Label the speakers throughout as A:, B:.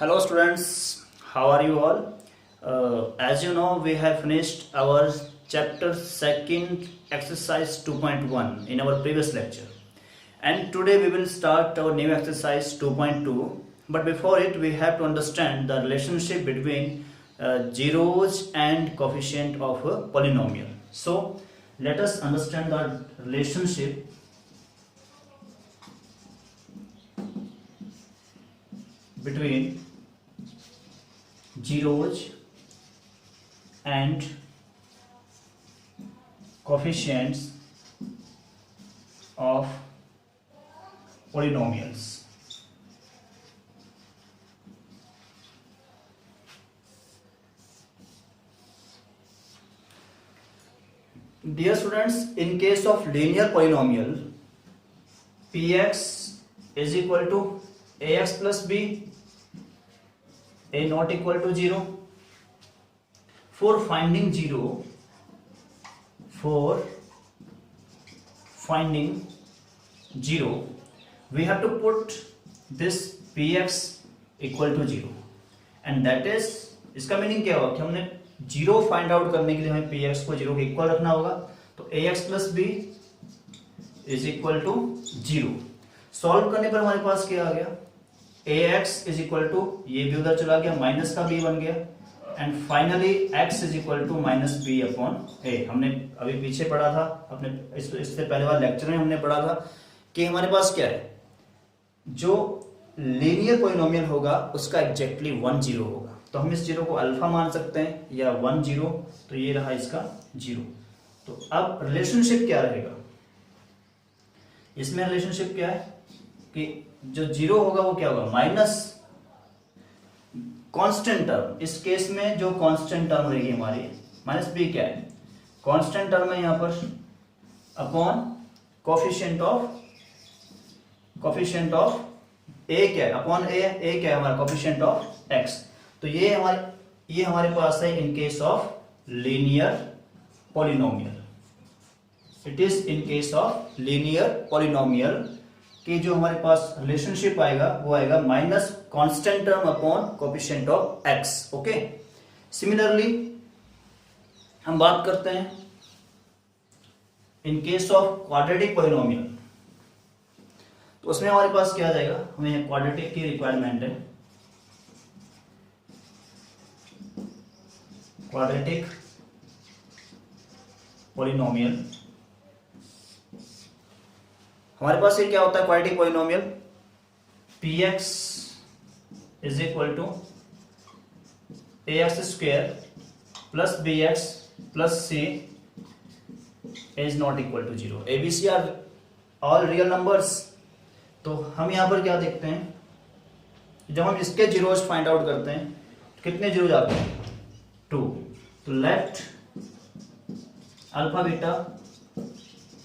A: Hello students, how are you all? As you know, we have finished our chapter 2nd exercise 2.1 in our previous lecture, and today we will start our new exercise 2.2. But before it, we have to understand the relationship between zeros and coefficient of a polynomial. So let us understand the relationship between zeros and coefficients of polynomials. Dear students, in case of linear polynomial, px is equal to ax plus b, a not equal to 0. For finding 0, we have to put this px equal to 0, and that is, इसका meaning क्या होगा कि हमने 0 find out करने के लिए हमें px को 0 के इक्वल रखना होगा. तो ax plus b is equal to 0. Solve करने पर हमारे पास क्या आ गया, ax इज इक्वल टू, ये भी उधर चला गया, माइनस का b बन गया, and finally x is equal to minus B upon A. हमने अभी पीछे पढ़ा था, अपने इससे पहले वाले लेक्चर में हमने पढ़ा था कि हमारे पास क्या है, जो लीनियर पॉलिनोमियल होगा उसका एग्जैक्टली 1 0 होगा. तो हम इस 0 को अल्फा मान सकते हैं या 1 0. तो ये रहा इसका 0. तो अब रिलेशनशिप क्या रहेगा, इसमें रिलेशनशिप क्या है कि जो 0 होगा वो क्या होगा, माइनस कांस्टेंट टर्म. इस केस में जो कांस्टेंट टर्म रहेगी हमारी, माइनस बी क्या है, कांस्टेंट टर्म है यहाँ पर, अपॉन कोफिशिएंट ऑफ ए क्या है, अपॉन ए क्या है हमारा, कोफिशिएंट ऑफ एक्स. तो ये हमारे पास है in case of linear polynomial. It is in case of linear polynomial कि जो हमारे पास रिलेशनशिप आएगा वो आएगा minus constant term upon coefficient of x. Okay. Similarly हम बात करते हैं in case of quadratic polynomial. तो उसमें हमारे पास क्या आ जाएगा, हमें क्वाड्रेटिक की रिक्वायरमेंट है. क्वाड्रेटिक पॉलिनोमियल, हमारे पास ये क्या होता है quadratic polynomial, px is equal to ax square plus bx plus c is not equal to 0. abc are all real numbers. तो हम यहां पर क्या देखते हैं, जब हम इसके जीरोस फाइंड आउट करते हैं तो कितने जीरो आते हैं, 2. तो let alpha beta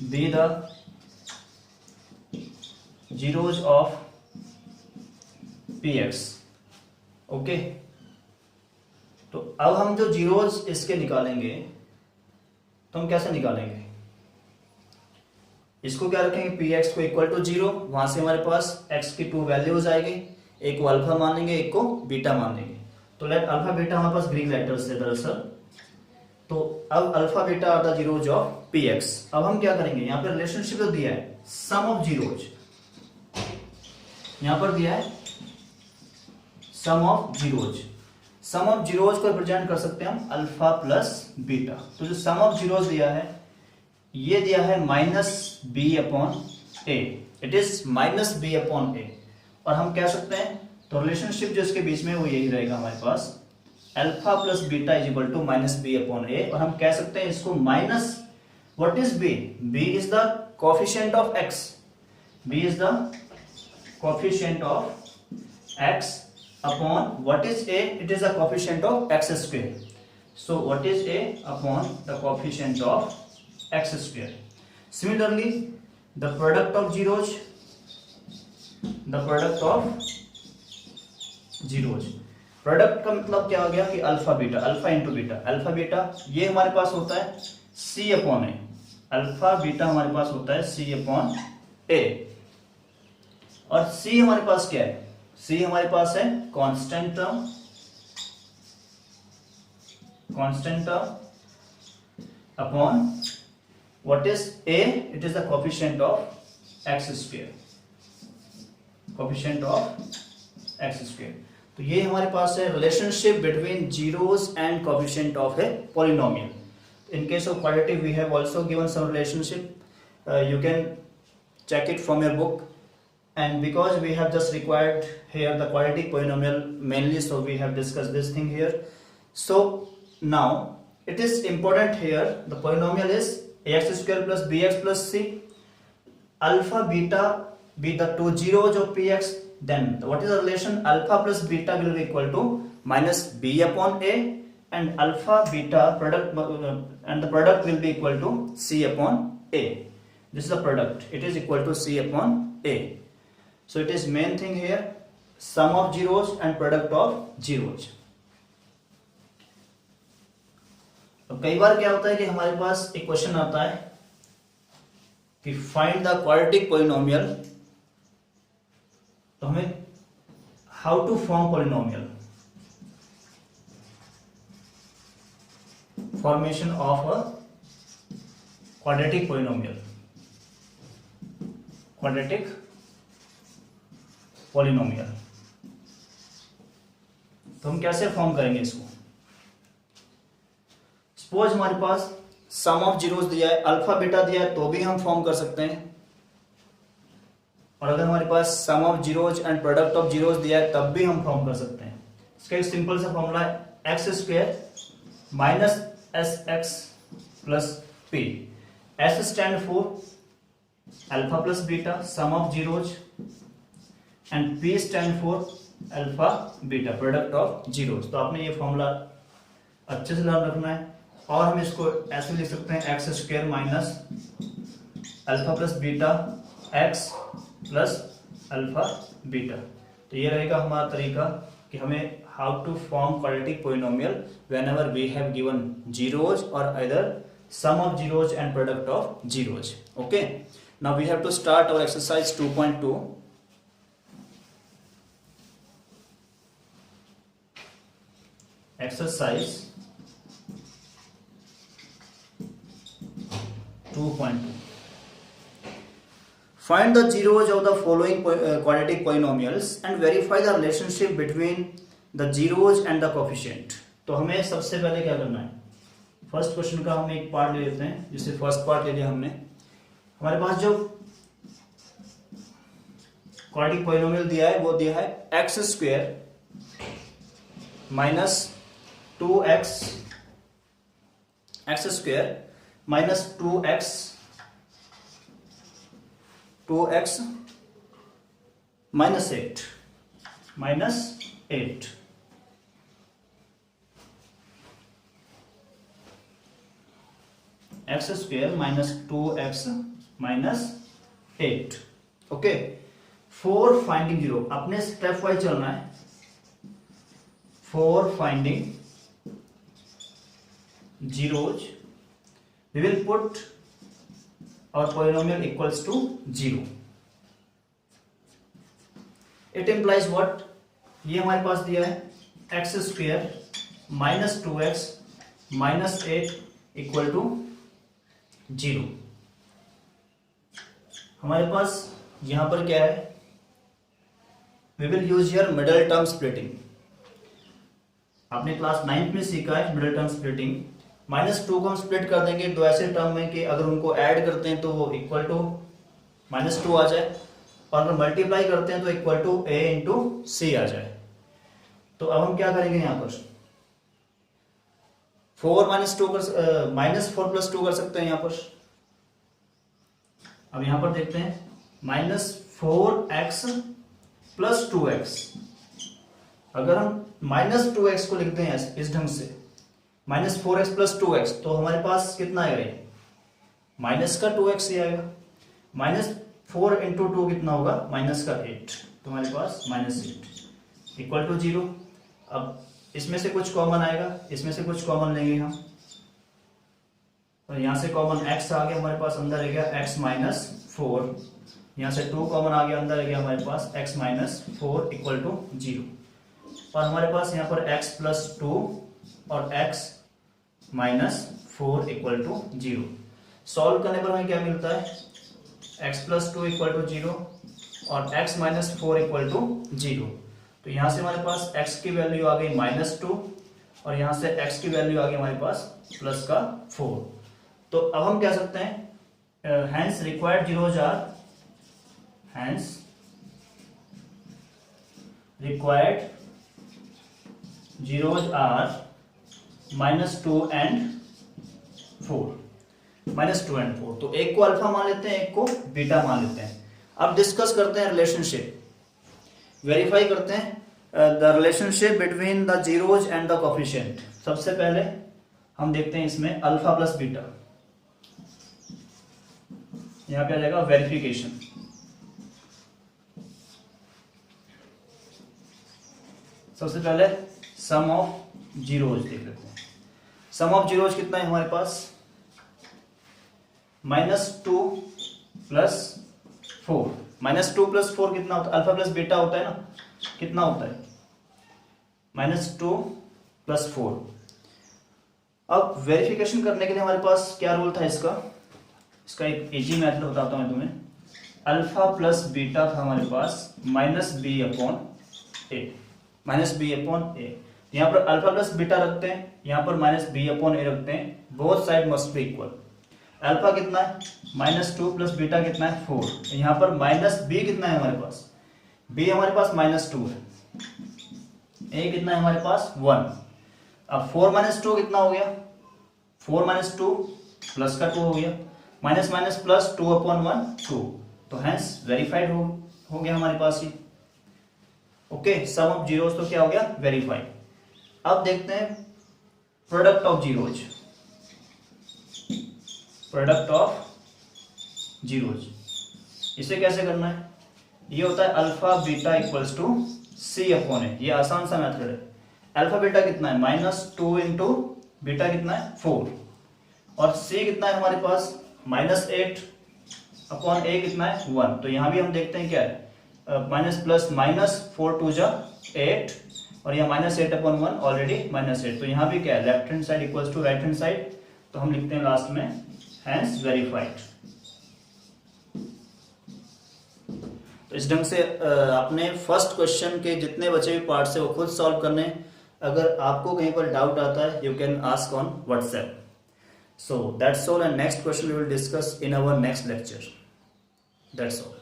A: be the zeros of px. Okay. तो अब हम जो जीरोस इसके निकालेंगे तो हम कैसे निकालेंगे, इसको क्या रखेंगे, px को इक्वल टू 0. वहां से हमारे पास x की 2 वैल्यूज आएगी, एक को अल्फा मान लेंगे, एक को बीटा मान लेंगे. तो लेट अल्फा बीटा हमारे पास ग्रीक लेटर्स है दरअसल. तो अब alpha beta are the zeros of px. अब हम क्या करेंगे, यहाँ पे रिलेशनशिप तो दिया है सम ऑफ जीरोज, यहां पर दिया है sum of zeros. Sum of zeros को रिप्रेजेंट कर सकते हैं हम अल्फा प्लस बीटा. तो जो सम ऑफ जीरोज दिया है, ये दिया है minus B upon A. It is minus B upon A. और हम कह सकते हैं, तो रिलेशनशिप जो इसके बीच में वो यही रहेगा हमारे पास, alpha plus beta is equal to minus B upon A. और हम कह सकते हैं इसको minus, what is B, B is the coefficient of x, B is the coefficient of x upon what is a, it is a coefficient of x square. So what is a upon the coefficient of x square. Similarly the product of zeros, product का मतलब क्या हो गया कि alpha beta, alpha into beta. Alpha beta ये हमारे पास होता है c अपॉन ए, अल्फा बीटा हमारे पास होता है c अपॉन ए. और c हमारे पास क्या है, C हमारे पास है constant term upon what is A, it is the coefficient of x square, coefficient of x square. तो ये हमारे पास है relationship between zeros and coefficient of a polynomial. In case of quadratic, we have also given some relationship. You can check it from your book. And because we have just required here the quadratic polynomial mainly, so we have discussed this thing here. So now it is important here. The polynomial is ax square plus bx plus c. Alpha beta be the two zeros of px. Then what is the relation? Alpha plus beta will be equal to minus b upon a. And alpha beta product and the product will be equal to c upon a. This is the product, it is equal to c upon a. So it is main thing here, sum of zeros and product of zeros. तो कई बार क्या होता है कि हमारे पास एक question आता है कि फाइंड द क्वाड्रेटिक पॉलिनोमियल। तो हमें how to form polynomial, formation of a quadratic polynomial, quadratic polynomial। तो हम कैसे फॉर्म करेंगे इसको? सपोज हमारे पास सम ऑफ जीरोस दिया है, अल्फा बीटा दिया है, तो भी हम फॉर्म कर सकते हैं। और अगर हमारे पास sum of zeros and product of zeros दिया है तब भी हम फॉर्म कर सकते हैं। इसका एक सिंपल सा फॉर्मूला है x square minus Sx plus p. S stand for alpha plus beta, sum of zeros, and p stand for alpha beta, product of zeros। तो आपने ये फॉर्मूला अच्छे से ध्यान रखना है। और हम इसको ऐसे लिख सकते हैं x square minus alpha plus beta x plus alpha beta. तो ये रहेगा हमारा तरीका कि हमें how to form quadratic polynomial whenever we have given zeros or either sum of zeros and product of zeros. Okay, now we have to start our exercise 2.2. Exercise 2.2. Find the zeros of the following quadratic polynomials and verify the relationship between the zeros and the coefficient। तो हमें सबसे पहले क्या करना है, first question का हम एक पार्ट ले लेते हैं। जिससे फर्स्ट पार्ट ले लिया हमने, हमारे पास जो क्वाड्रेटिक पॉलिनोमियल दिया है वो दिया है x square minus 2x, x square minus 2x minus 8 x square minus 2x minus 8। Okay, for finding zero, अपने स्टेप वाइज चलना है। For finding zeros we will put our polynomial equals to 0। It implies what, ये हमारे पास दिया है x square minus 2x minus 8 equal to 0। हमारे पास यहां पर क्या है, we will use here middle term splitting. आपने क्लास 9th में सीखा है मिडल टर्म स्प्लिटिंग। -2 को हम स्प्लिट कर देंगे दो ऐसे टर्म में कि अगर उनको ऐड करते हैं तो वो इक्वल टू -2 आ जाए, और अगर मल्टीप्लाई करते हैं तो इक्वल टू a इंटू सी आ जाए। तो अब हम क्या करेंगे, यहां पर 4 प्लस 2 कर सकते हैं यहां पर। अब यहां पर देखते हैं -4x प्लस 2x। अगर हम -2x को लिखते हैं इस ढंग से, -4x प्लस 2x, तो हमारे पास कितना आएगा, ये माइनस का 2x ही आएगा। -4 इंटू 2 कितना होगा, माइनस का 8, तो हमारे पास -8 इक्वल टू 0। अब इसमें से कुछ कॉमन आएगा, इसमें से कुछ कॉमन लेंगे हम, तो यहां से कॉमन x आ गया हमारे पास, अंदर आ गया x -4 यहाँ से 2 कॉमन आ गया, अंदर आ गया हमारे पास x माइनस 4 इक्वल टू 0, और हमारे पास यहाँ पर x प्लस 2 और x minus 4 equal to 0। Solve करने पर हमें क्या मिलता है, x प्लस 2 इक्वल टू 0 और x माइनस 4 इक्वल टू 0। तो यहाँ से हमारे पास x की वैल्यू आ गई माइनस 2 और यहाँ से x की वैल्यू आ गई हमारे पास प्लस का 4। तो अब हम कह सकते हैं hence required zeros are, hence required zeros are minus 2 and 4, minus 2 and 4। तो एक को अल्फा मान लेते हैं, एक को बीटा मान लेते हैं। अब डिस्कस करते हैं रिलेशनशिप, वेरीफाई करते हैं the relationship between the zeros and the coefficient. सबसे पहले हम देखते हैं इसमें अल्फा प्लस बीटा, यहां पे आ जाएगा वेरिफिकेशन। सबसे पहले सम ऑफ जीरोज देख लेते हैं। सम ऑफ जीरोज कितना है हमारे पास, -2 + 4। -2 + 4 कितना होता है, अल्फा प्लस बीटा होता है ना, कितना होता है -2 + 4। अब वेरिफिकेशन करने के लिए हमारे पास क्या रूल था इसका एक इजी मेथड बताता हूं मैं तुम्हें। अल्फा प्लस बीटा था हमारे पास -b/a, -b/a। यहाँ पर अल्फा प्लस बीटा रखते हैं, यहाँ पर -b/a रखते हैं, both side must be equal. Alpha कितना है -2 + बीटा कितना है 4, यहाँ पर -b कितना है हमारे पास, b हमारे पास -2 है, a कितना है हमारे पास 1। अब 4 - 2 कितना हो गया, 4 - 2 प्लस का 2 हो गया, माइनस माइनस प्लस 2/1 2। तो हैंस वेरीफाइड हो गया हमारे पास ये। ओके, सम ऑफ जीरोज तो क्या हो गया, वेरीफाइड। अब देखते हैं product of zeros, product of zeros इसे कैसे करना है, ये होता है alpha beta equals to c/a। ये आसान सा मेथड है। अल्फा बीटा कितना है -2 इंटू बीटा कितना है 4, और c कितना है हमारे पास -8/a कितना है 1। तो यहां भी हम देखते हैं क्या है, माइनस प्लस माइनस 4 2 जा 8, और यहाँ -8/1 ऑलरेडी -8। तो यहाँ भी क्या है, left hand side equals to right hand side. तो हम लिखते हैं लास्ट में हैंस वेरीफाइड। तो इस ढंग से आपने फर्स्ट क्वेश्चन के जितने बचे हुए पार्ट से वो खुद सॉल्व करने। अगर आपको कहीं पर डाउट आता है, you can ask on WhatsApp. So that's all, and next question we will discuss in our next lecture. That's all.